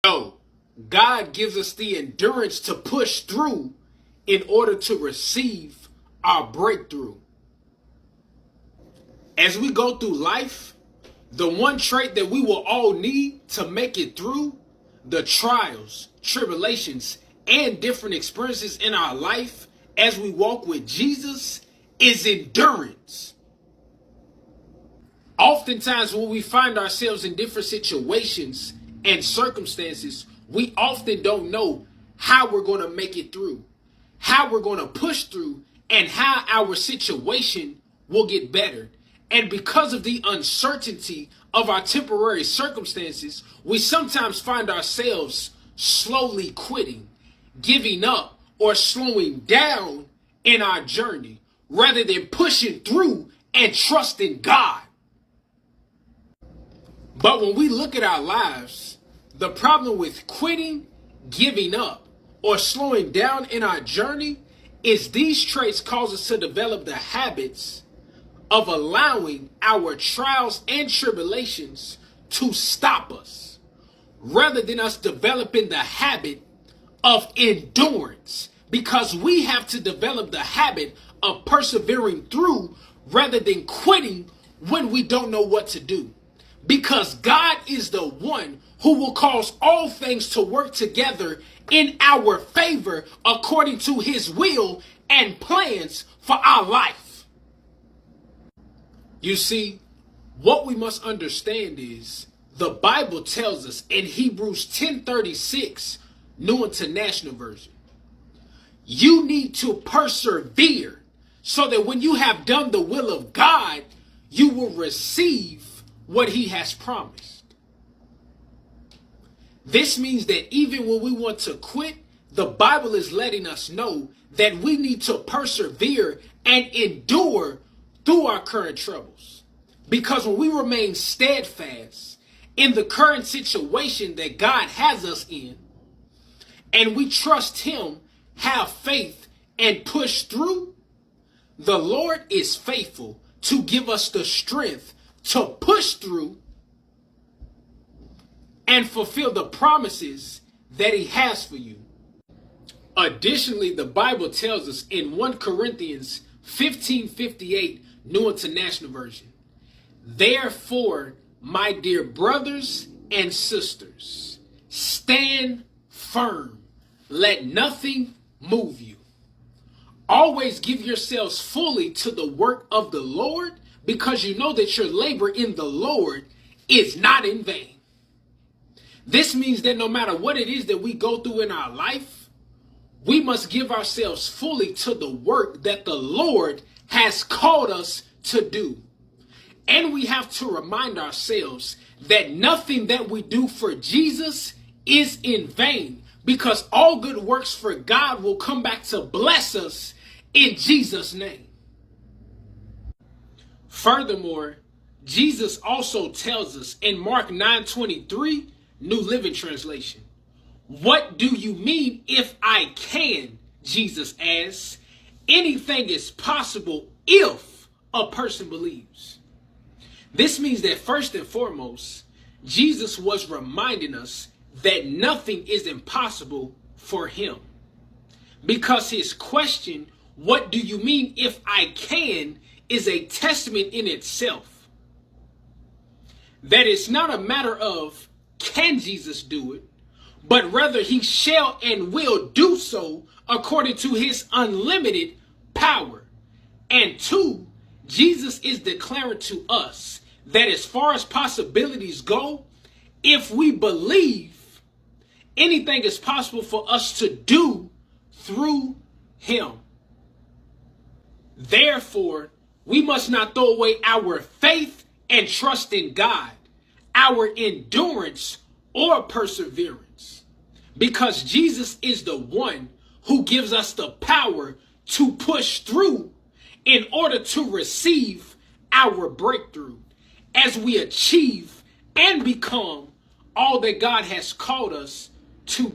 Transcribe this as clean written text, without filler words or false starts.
No, God gives us the endurance to push through in order to receive our breakthrough. As we go through life, the one trait that we will all need to make it through the trials, tribulations, and different experiences in our life as we walk with Jesus is endurance. Oftentimes, when we find ourselves in different situations and circumstances, we often don't know how we're going to make it through, how we're going to push through, and how our situation will get better. And because of the uncertainty of our temporary circumstances, we sometimes find ourselves slowly quitting, giving up, or slowing down in our journey rather than pushing through and trusting God. But when we look at our lives, the problem with quitting, giving up, or slowing down in our journey is these traits cause us to develop the habits of allowing our trials and tribulations to stop us, rather than us developing the habit of endurance, because we have to develop the habit of persevering through rather than quitting when we don't know what to do. Because God is the one who will cause all things to work together in our favor according to his will and plans for our life. You see, what we must understand is the Bible tells us in Hebrews 10:36, New International Version, you need to persevere so that when you have done the will of God, you will receive what he has promised. This means that even when we want to quit, the Bible is letting us know that we need to persevere and endure through our current troubles. Because when we remain steadfast in the current situation that God has us in, and we trust him, have faith, and push through, the Lord is faithful to give us the strength to push through and fulfill the promises that he has for you. Additionally, the Bible tells us in 1 Corinthians 15:58, New International Version, therefore, my dear brothers and sisters, stand firm. Let nothing move you. Always give yourselves fully to the work of the Lord, because you know that your labor in the Lord is not in vain. This means that no matter what it is that we go through in our life, we must give ourselves fully to the work that the Lord has called us to do. And we have to remind ourselves that nothing that we do for Jesus is in vain, because all good works for God will come back to bless us in Jesus' name. Furthermore, Jesus also tells us in Mark 9:23, New Living Translation, what do you mean if I can? Jesus asks. Anything is possible if a person believes. This means that first and foremost, Jesus was reminding us that nothing is impossible for him. Because his question, what do you mean if I can, is a testament in itself. That it's not a matter of can Jesus do it, but rather he shall and will do so according to his unlimited power. And two, Jesus is declaring to us that as far as possibilities go, if we believe, anything is possible for us to do through him. Therefore, we must not throw away our faith and trust in God, our endurance or perseverance, because Jesus is the one who gives us the power to push through in order to receive our breakthrough as we achieve and become all that God has called us to